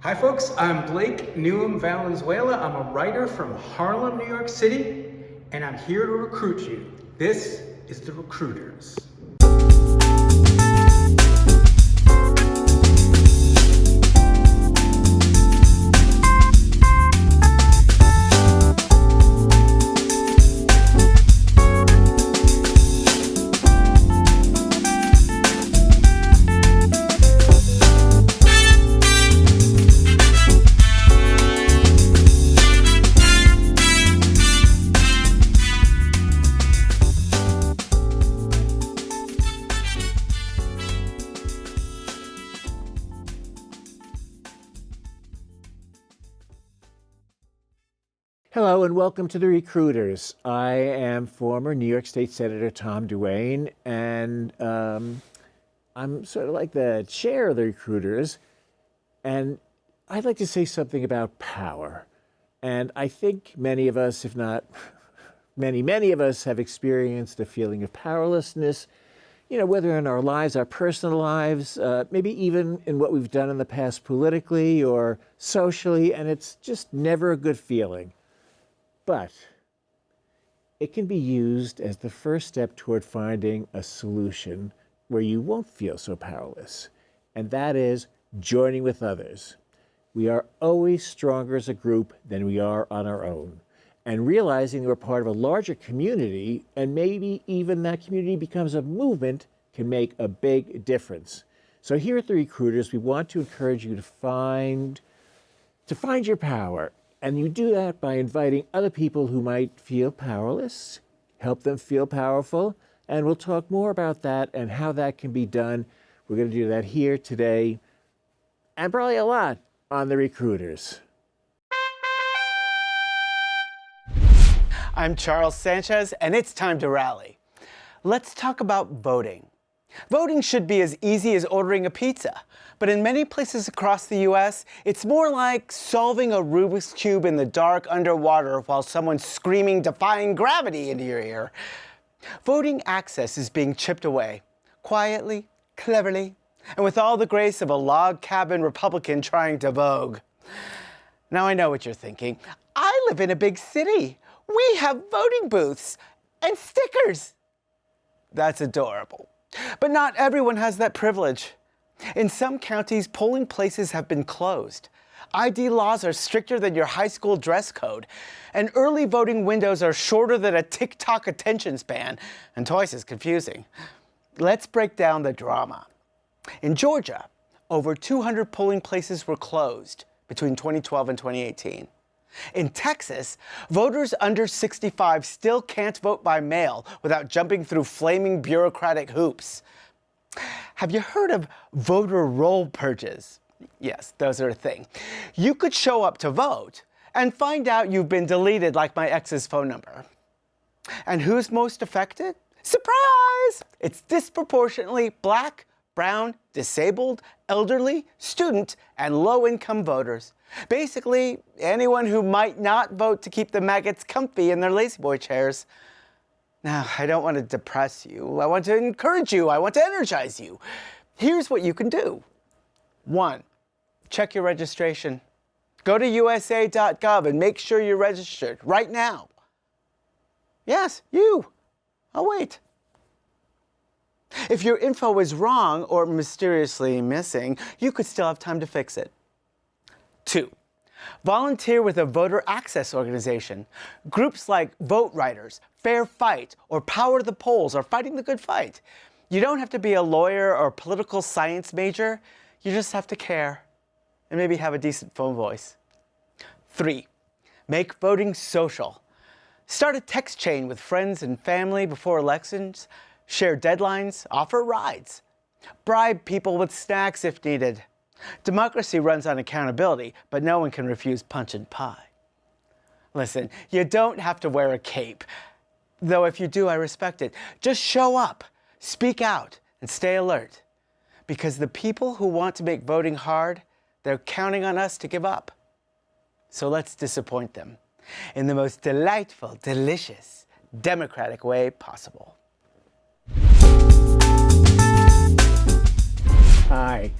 Hi folks, I'm Blake Newham Valenzuela. I'm a writer from Harlem, New York City, and I'm here to recruit you. This is The Recruiters. Hello and welcome to The Recruiters. I am former New York State Senator Tom Duane, and I'm sort of like the chair of The Recruiters, and I'd like to say something about power. And I think many of us, if not many of us, have experienced a feeling of powerlessness, whether in our lives, our personal lives, maybe even in what we've done in the past politically or socially, and it's just never a good feeling. But it can be used as the first step toward finding a solution where you won't feel so powerless, and that is joining with others. We are always stronger as a group than we are on our own, and realizing we're part of a larger community, and maybe even that community becomes a movement, can make a big difference. So here at The Recruiters, we want to encourage you to find your power. And you do that by inviting other people who might feel powerless, help them feel powerful, and we'll talk more about that and how that can be done. We're going to do that here today, and probably a lot on The Recruiters. I'm Charles Sanchez, and it's time to rally. Let's talk about voting. Voting should be as easy as ordering a pizza, but in many places across the U.S., it's more like solving a Rubik's Cube in the dark underwater while someone's screaming defying gravity into your ear. Voting access is being chipped away, quietly, cleverly, and with all the grace of a log cabin Republican trying to vogue. Now I know what you're thinking. I live in a big city. We have voting booths and stickers. That's adorable. But not everyone has that privilege. In some counties, polling places have been closed. ID laws are stricter than your high school dress code, and early voting windows are shorter than a TikTok attention span, and twice as confusing. Let's break down the drama. In Georgia, over 200 polling places were closed between 2012 and 2018. In Texas, voters under 65 still can't vote by mail without jumping through flaming bureaucratic hoops. Have you heard of voter roll purges? Yes, those are a thing. You could show up to vote and find out you've been deleted, like my ex's phone number. And who's most affected? Surprise! It's disproportionately Black, brown, disabled, elderly, student, and low-income voters. Basically, anyone who might not vote to keep the maggots comfy in their lazy boy chairs. Now, I don't want to depress you. I want to encourage you. I want to energize you. Here's what you can do. 1, check your registration. Go to usa.gov and make sure you're registered right now. Yes, you. I'll wait. If your info is wrong or mysteriously missing, you could still have time to fix it. 2, volunteer with a voter access organization. Groups like Vote Writers, Fair Fight, or Power the Polls are fighting the good fight. You don't have to be a lawyer or political science major. You just have to care and maybe have a decent phone voice. 3, make voting social. Start a text chain with friends and family before elections. Share deadlines, offer rides. Bribe people with snacks if needed. Democracy runs on accountability, but no one can refuse punch and pie. Listen, you don't have to wear a cape. Though if you do, I respect it. Just show up, speak out, and stay alert. Because the people who want to make voting hard, they're counting on us to give up. So let's disappoint them in the most delightful, delicious, democratic way possible. Hi.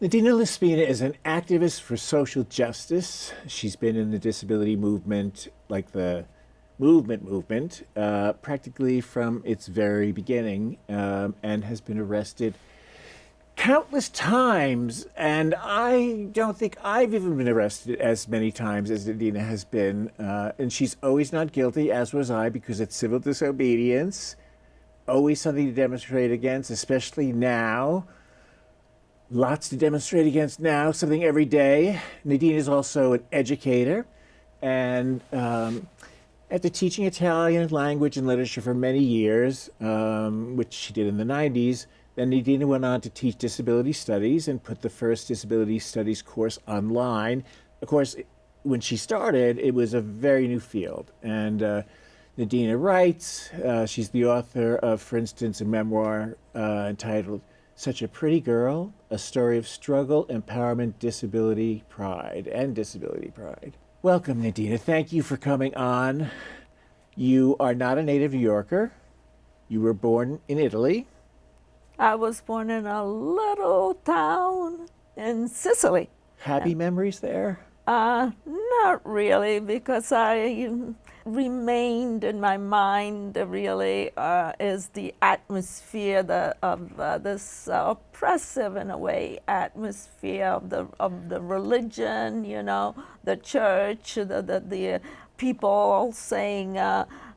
Nadina LaSpina is an activist for social justice. She's been in the disability movement, like the movement, practically from its very beginning, and has been arrested countless times. And I don't think I've even been arrested as many times as Nadina has been. And she's always not guilty, as was I, because it's civil disobedience. Always something to demonstrate against, especially now. Lots to demonstrate against now, something every day. Nadine is also an educator, and after teaching Italian language and literature for many years, which she did in the 90s, then Nadine went on to teach disability studies and put the first disability studies course online. Of course, when she started, it was a very new field, and Nadina writes. She's the author of, for instance, a memoir entitled Such a Pretty Girl, A Story of Struggle, Empowerment, Disability Pride. Welcome, Nadina. Thank you for coming on. You are not a native New Yorker. You were born in Italy. I was born in a little town in Sicily. Happy memories there? Not really, because I remained in my mind really is the atmosphere of this oppressive, in a way, atmosphere of the religion, you know, the church, the people saying,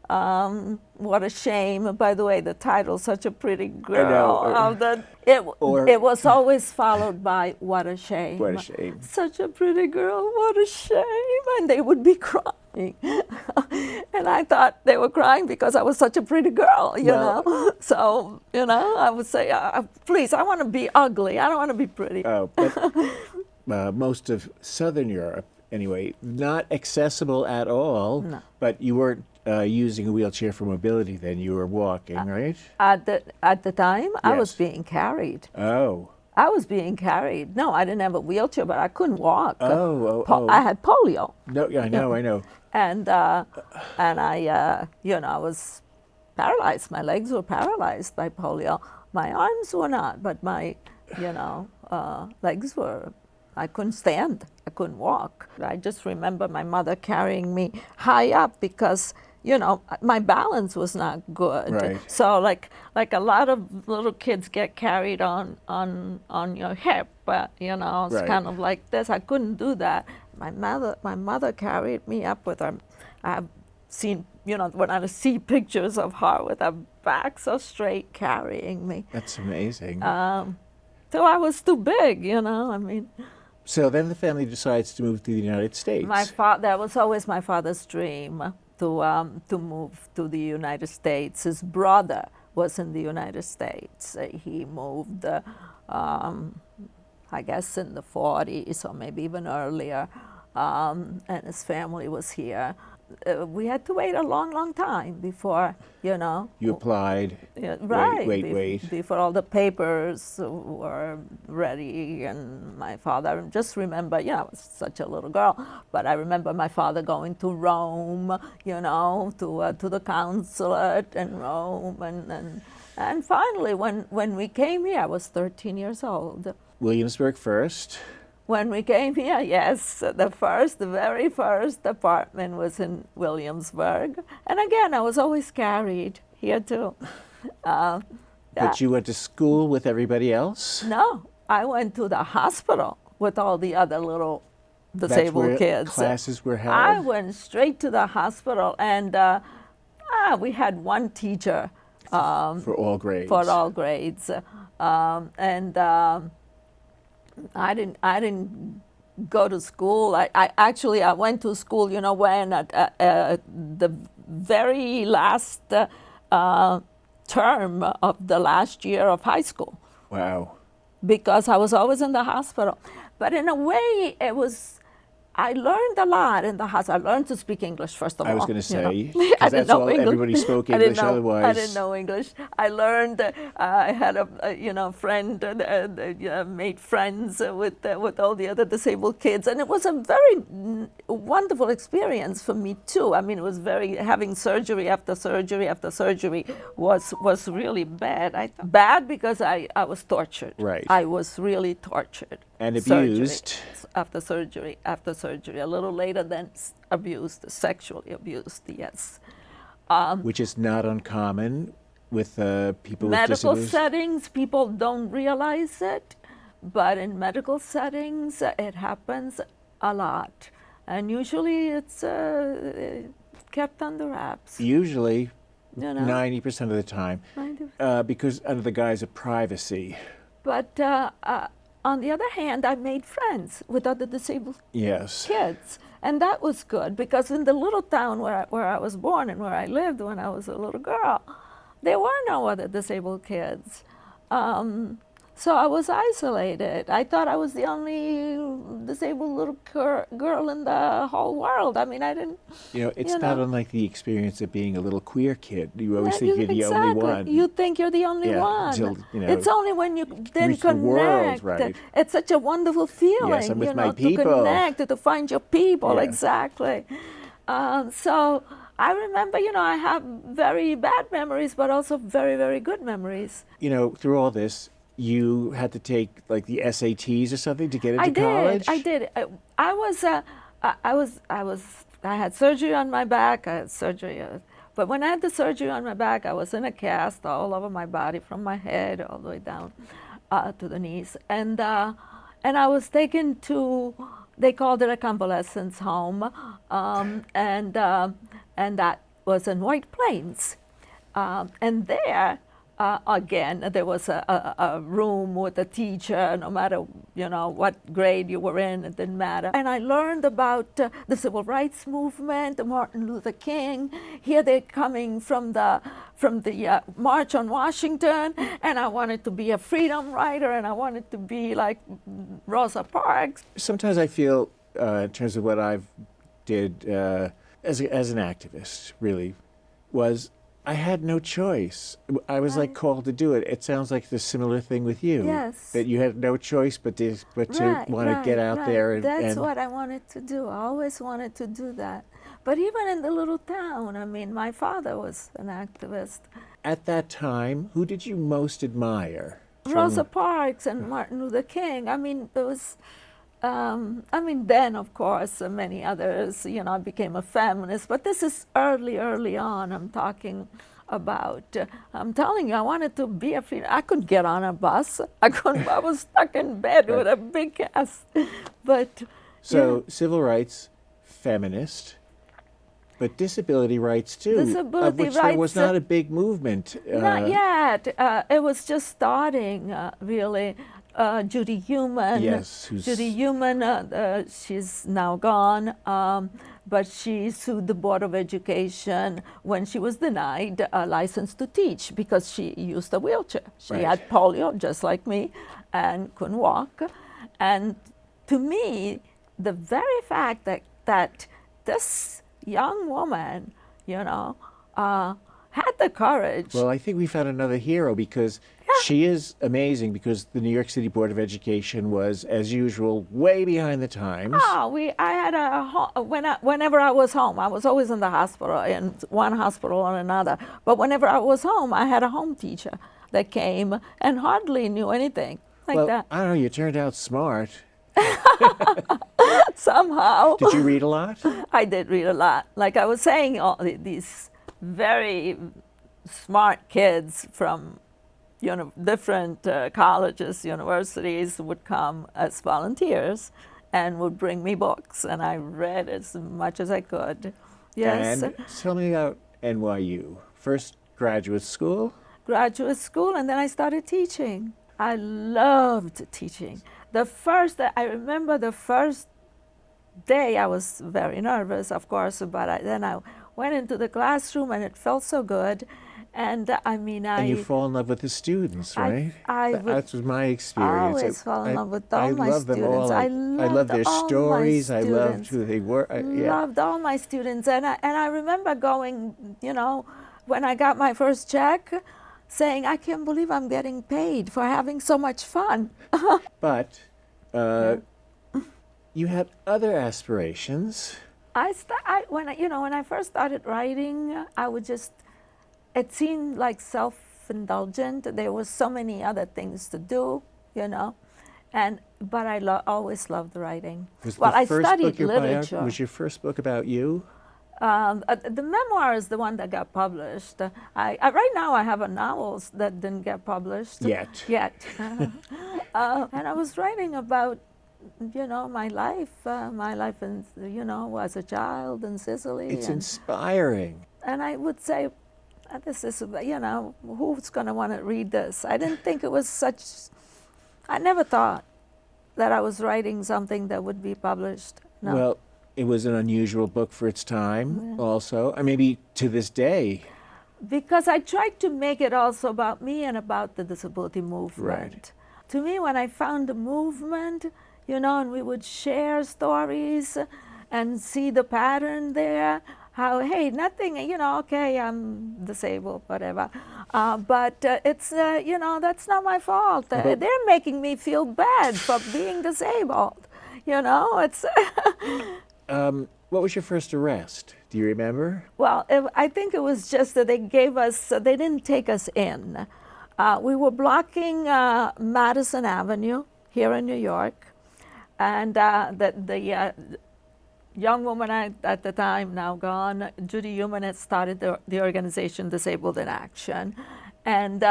what a shame. By the way, the title, Such a Pretty Girl, it was always followed by, what a shame. What a shame. Such a pretty girl, what a shame. And they would be crying. And I thought they were crying because I was such a pretty girl, you know. So, you know, I would say, please, I want to be ugly. I don't want to be pretty. Oh, but most of Southern Europe, anyway, not accessible at all. No. But you weren't using a wheelchair for mobility then. You were walking, right? At the time, I was Yes. being carried. Oh. I was being carried. No, I didn't have a wheelchair, but I couldn't walk. Oh. I had polio. No, I know. And I, you know, I was paralyzed. My legs were paralyzed by polio. My arms were not, but my, you know, legs were. I couldn't stand. I couldn't walk. I just remember my mother carrying me high up because, you know, my balance was not good. Right. So like a lot of little kids get carried on your hip, you know, it's Right. kind of like this. I couldn't do that. My mother carried me up with her. I've seen, you know, when I see pictures of her with her back so straight carrying me. That's amazing. Till I was too big, you know, I mean. So then the family decides to move to the United States. That was always my father's dream, to move to the United States. His brother was in the United States. He moved, I guess, in the 40s or maybe even earlier, and his family was here. We had to wait a long, long time before, you know. You applied. Yeah, right. Wait. Before all the papers were ready, and my father, just remember, you know, I was such a little girl, but I remember my father going to Rome, you know, to the consulate in Rome, and finally, when we came here, I was 13 years old. Williamsburg first. When we came here, yes, the very first apartment was in Williamsburg. And again, I was always carried here too. But you went to school with everybody else? No, I went to the hospital with all the other little disabled That's where kids. classes were held? I went straight to the hospital, and we had one teacher. For all grades? For all grades. I didn't go to school. I went to school, you know, when at the very last term of the last year of high school. Wow. Because I was always in the hospital. But in a way, I learned a lot in the hospital. I learned to speak English, first of all. I was going to say, I because didn't that's know all English. everybody spoke English otherwise. I didn't know English. I learned. I had a friend, made friends with all the other disabled kids, and it was a very wonderful experience for me too. I mean, it was having surgery after surgery after surgery was really bad. Bad because I was tortured. Right. I was really tortured. And surgery. abused. After surgery, a little later, then abused, sexually abused, yes. Which is not uncommon with people with Medical disabilities. settings, people don't realize it, but in medical settings, it happens a lot. And usually it's kept under wraps. Usually, You know? 90% of the time, 90%. because under the guise of privacy. But on the other hand, I made friends with other disabled Yes. kids. And that was good because in the little town where I was born and where I lived when I was a little girl, there were no other disabled kids. So I was isolated. I thought I was the only disabled little girl in the whole world. I mean, I didn't. You know, it's not unlike the experience of being a little queer kid. You always think you're the exactly. only one. You think you're the only Yeah, one. until, you know, it's only when you then reach the connect. world, right. It's such a wonderful feeling, Yes, I'm with you my know, people. to connect, to find your people. Yeah. Exactly. So I remember, you know, I have very bad memories, but also very, very good memories. You know, through all this, you had to take like the SATs or something to get into college? I did. I had surgery on my back. I had surgery, but when I had the surgery on my back, I was in a cast all over my body, from my head all the way down to the knees, and I was taken to. They called it a convalescence home, and that was in White Plains, and there. Again, there was a room with a teacher, no matter, you know, what grade you were in, it didn't matter. And I learned about the civil rights movement, Martin Luther King. Here they're coming from the March on Washington, and I wanted to be a freedom rider, and I wanted to be like Rosa Parks. Sometimes I feel, in terms of what I've did as an activist, really, was I had no choice. I was like called to do it. It sounds like the similar thing with you. Yes. That you had no choice but to want to get out there. And, That's what I wanted to do. I always wanted to do that. But even in the little town, I mean, my father was an activist. At that time, who did you most admire? Rosa Parks and Martin Luther King. I mean, it was. Then, of course, many others, you know, I became a feminist, but this is early on I'm talking about. I'm telling you, I wanted to be a freedom. I couldn't get on a bus. I was stuck in bed with a big cast. But so, civil rights, feminist, but disability rights too, Disability of which rights, there was not a big movement. Not yet. It was just starting, really. Judy Heumann. Yes. Judy Heumann, she's now gone, but she sued the Board of Education when she was denied a license to teach because she used a wheelchair. She had polio, just like me, and couldn't walk. And to me, the very fact that this young woman, you know, had the courage. Well, I think we found another hero because she is amazing, because the New York City Board of Education was, as usual, way behind the times. Oh, I had whenever I was home, I was always in the hospital, in one hospital or another. But whenever I was home, I had a home teacher that came and hardly knew anything like that. I don't know, you turned out smart. Somehow. Did you read a lot? I did read a lot. Like I was saying, all these very smart kids from different colleges, universities would come as volunteers and would bring me books, and I read as much as I could. Yes. And tell me about NYU. First graduate school? Graduate school, and then I started teaching. I loved teaching. I remember the first day I was very nervous, of course, but then I went into the classroom and it felt so good. And And you fall in love with the students, right? That was my experience. I always fall in love with all my love them students. all. I loved their stories. I loved who they were. Loved all my students. And I remember going, when I got my first check, saying, I can't believe I'm getting paid for having so much fun. But you had other aspirations. When I first started writing, I would just. It seemed like self-indulgent. There were so many other things to do, But I always loved writing. Was Well, the I first studied book your literature. was your first book about you? The memoir is the one that got published. Right now I have a novel that didn't get published. Yet. And I was writing about, my life in, as a child in Sicily. It's inspiring. And I would say, this is, who's going to want to read this? I didn't think it was I never thought that I was writing something that would be published. No. Well, it was an unusual book for its time also, and maybe to this day. Because I tried to make it also about me and about the disability movement. Right. To me, when I found the movement, and we would share stories and see the pattern there, how, hey, nothing, okay, I'm disabled, whatever. But it's, that's not my fault. They're making me feel bad for being disabled. It's... What was your first arrest? Do you remember? Well, I think it was just that they didn't take us in. We were blocking Madison Avenue here in New York, and the young woman at the time, now gone, Judy Human, had started the organization Disabled in Action. And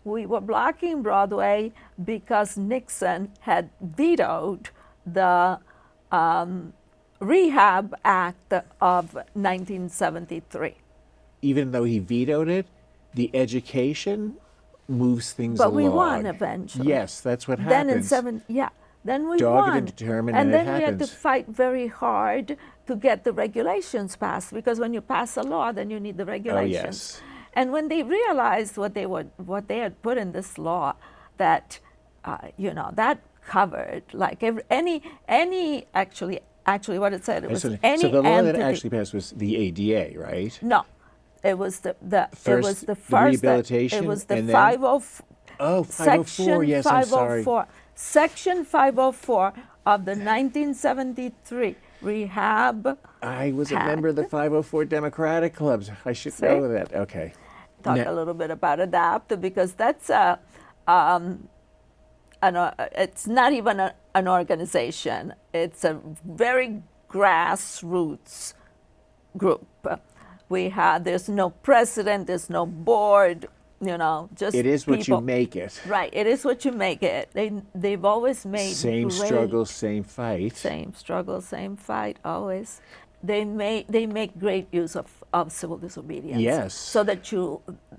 we were blocking Broadway because Nixon had vetoed the Rehab Act of 1973. Even though he vetoed it, the education moves things along. But we won eventually. Yes, that's what happens. Then we Dogged won. and determined, and and then it we had to happens. fight very hard to get the regulations passed, because when you pass a law, then you need the regulations. Oh, yes. And when they realized what they had put in this law, that that covered like actually what it said, it was any so the law that entity. actually passed was the ADA, right? No, it was the First, the first rehabilitation, it was the and then- 504. Oh, 504, Section yes, I'm sorry. 504. Section 504 of the 1973 Rehab. I was a Act. member of the 504 Democratic Clubs. I should know that. Okay. Talk a little bit about ADAPT, because that's it's not even an organization. It's a very grassroots group. There's no president, there's no board, just It is what people. you make it. Right, it is what you make it. They've always made Same great, struggle, same fight. Same struggle, same fight, always. They make great use of civil disobedience. Yes. So that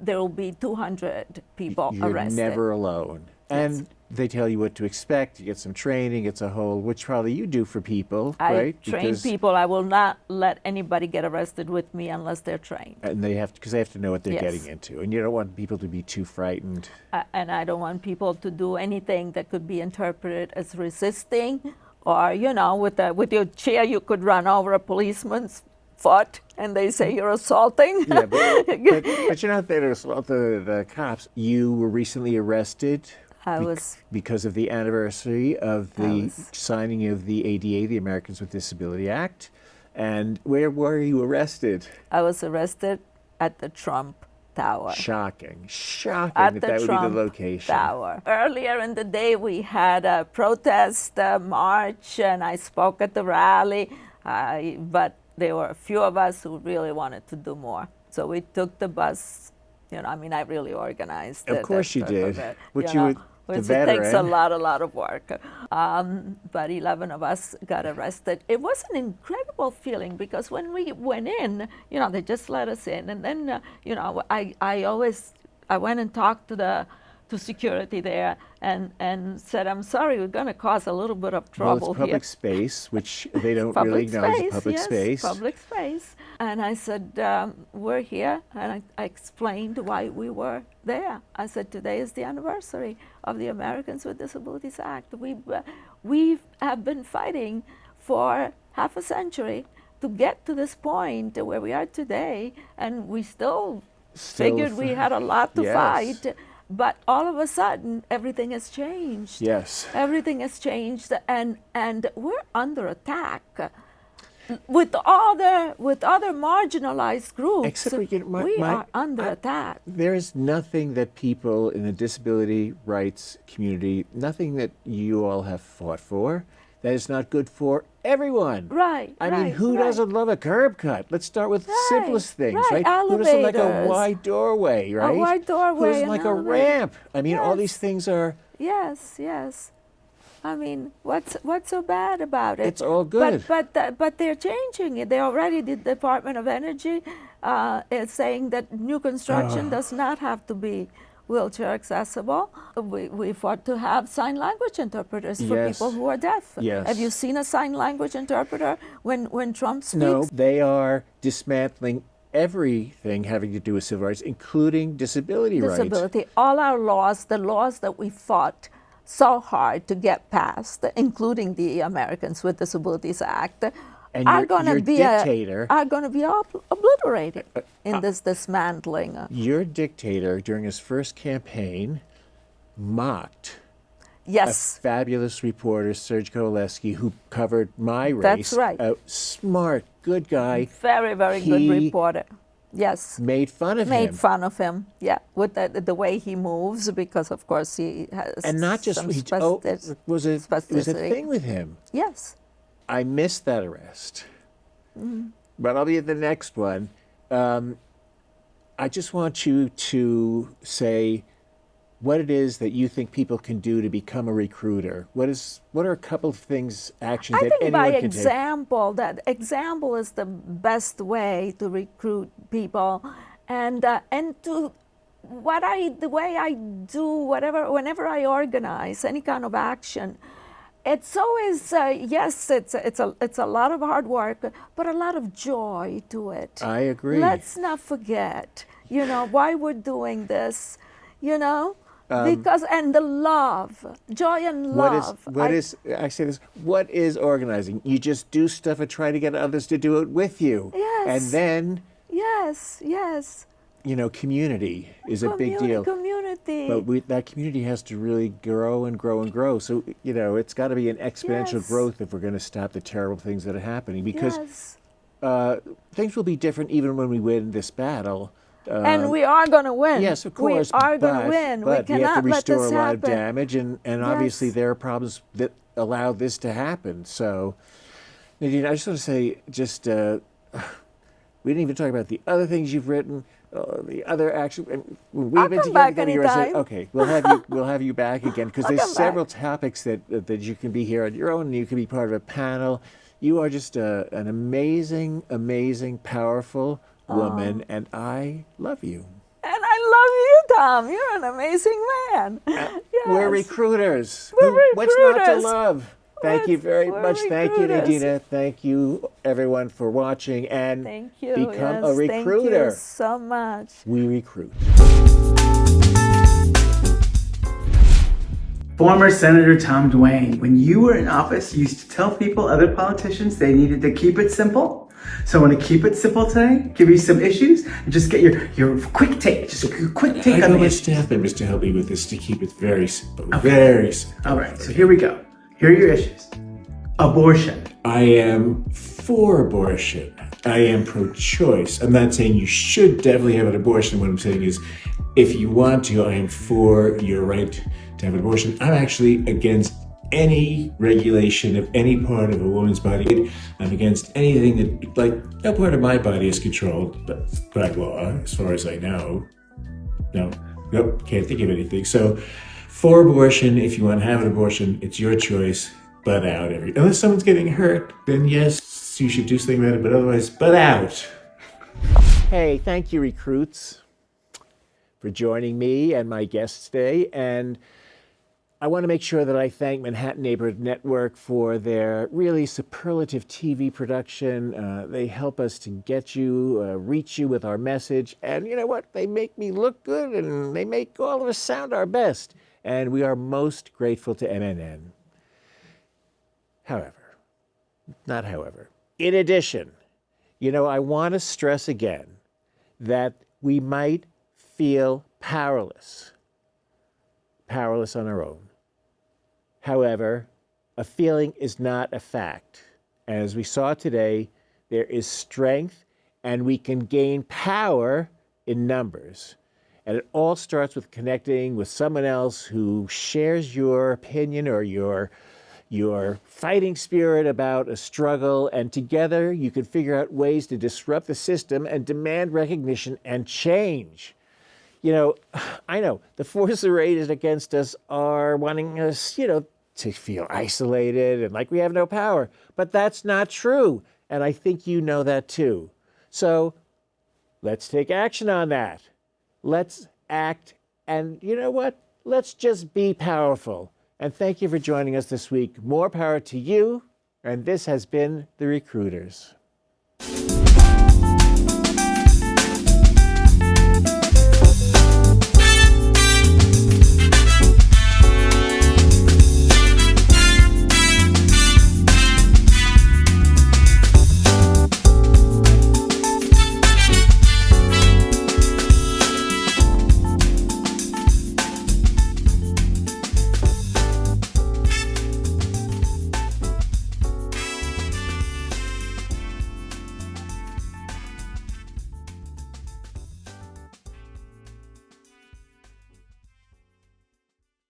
there will be 200 people You're arrested. never alone. And they tell you what to expect. You get some training. It's a whole, which probably you do for people, right? I train people. I will not let anybody get arrested with me unless they're trained. And they have to, because they have to know what they're Yes. getting into. And you don't want people to be too frightened. And I don't want people to do anything that could be interpreted as resisting, or with your chair you could run over a policeman's foot and they say you're assaulting. Yeah, but you're not there to assault the cops. You were recently arrested. I was. Because of the anniversary of the signing of the ADA, the Americans with Disability Act. And where were you arrested? I was arrested at the Trump Tower. Shocking. Shocking At that the would Trump be the location. Tower. Earlier in the day, we had a protest march, and I spoke at the rally, but there were a few of us who really wanted to do more. So we took the bus. I really organized it. Of course you did. Which It takes a veteran. lot of work. But 11 of us got arrested. It was an incredible feeling, because when we went in, they just let us in. And then, I went and talked to security there and said, I'm sorry, we're going to cause a little bit of trouble Well, it's public here. space, which they don't Public really acknowledge space, as public yes, space. Public space. And I said, we're here. And I explained why we were there. I said, today is the anniversary of the Americans with Disabilities Act. We have been fighting for half a century to get to this point where we are today. And we still figured we had a lot to Yes. fight. But all of a sudden, everything has changed. Yes. Everything has changed, and we're under attack. with other marginalized groups, Except for, you know, we are under attack. There is nothing that people in the disability rights community, nothing that you all have fought for, that is not good for everyone. Right. I mean, who doesn't love a curb cut? Let's start with the simplest things, right? Who doesn't like a wide doorway, right? A wide doorway. Who doesn't like a ramp? I mean, all these things are. Yes, yes. I mean, what's so bad about it? It's all good. But they're changing it. They already, the Department of Energy is saying that new construction does not have to be wheelchair accessible. We fought to have sign language interpreters for people who are deaf. Yes. Have you seen a sign language interpreter when Trump speaks? No, they are dismantling everything having to do with civil rights, including disability rights. Disability. All our laws, the laws that we fought so hard to get passed, including the Americans with Disabilities Act, and are going to be obliterated in this dismantling. Your dictator, during his first campaign, mocked a fabulous reporter, Serge Kowaleski, who covered my race. That's right. A smart, good guy. Very, very good reporter. Yes. Made fun of him. Made fun of him, yeah, with the way he moves, because of course he has and not just some it was a thing with him. Yes. I missed that arrest, but I'll be at the next one. I just want you to say what it is that you think people can do to become a recruiter. What are a couple of things, actions that anyone can take? I think by example, that example is the best way to recruit people, and to the way I do whenever I organize any kind of action. It's always yes, it's a lot of hard work, but a lot of joy to it. I agree. Let's not forget, why we're doing this, because and the love, joy and love. I say this, what is organizing? You just do stuff and try to get others to do it with you. Yes. And then. Yes. Community is a big deal. Community. But that community has to really grow and grow and grow. So, it's got to be an exponential growth if we're going to stop the terrible things that are happening. Because things will be different even when we win this battle. And we are going to win. Yes, of course. We are going to win. But we have to cannot restore let this a lot happen. of damage. And obviously there are problems that allow this to happen. So, Nadine, I just want to say, we didn't even talk about the other things you've written. The other action. I'll come back anytime. Okay, we'll have you back again because there's several topics that you can be here on your own. And you can be part of a panel. You are just an amazing, powerful woman, and I love you. And I love you, Tom. You're an amazing man. Yes. We're recruiters. What's not to love? Thank you very much. Thank you, Nadina. Thank you, everyone, for watching. And become a recruiter. Thank you so much. We recruit. Former Senator Tom Duane, when you were in office, you used to tell people, other politicians, they needed to keep it simple. So I want to keep it simple today, give you some issues, and just get your quick take, just a quick take on the my staff members to help me with this, to keep it very simple. Okay. Very simple. All right, so here we go. Here are your issues. Abortion. I am for abortion. I am pro-choice. I'm not saying you should definitely have an abortion. What I'm saying is, if you want to, I am for your right to have an abortion. I'm actually against any regulation of any part of a woman's body. I'm against anything that, no part of my body is controlled by law, as far as I know. Nope, can't think of anything. So, for abortion, if you want to have an abortion, it's your choice. Butt out. Unless someone's getting hurt, then yes, you should do something about it, but otherwise, butt out. Hey, thank you, recruits, for joining me and my guests today. And I want to make sure that I thank Manhattan Neighborhood Network for their really superlative TV production. They help us to get you, reach you with our message. And you know what? They make me look good, and they make all of us sound our best. And we are most grateful to MNN. However, in addition, I want to stress again that we might feel powerless on our own. However, a feeling is not a fact. As we saw today, there is strength, and we can gain power in numbers. And it all starts with connecting with someone else who shares your opinion or your fighting spirit about a struggle, and together you can figure out ways to disrupt the system and demand recognition and change. You know, I know the forces arrayed against us are wanting us, to feel isolated and like we have no power, but that's not true. And I think you know that too. So let's take action on that. Let's act, and you know what? Let's just be powerful. And thank you for joining us this week. More power to you, and this has been The Recruiters.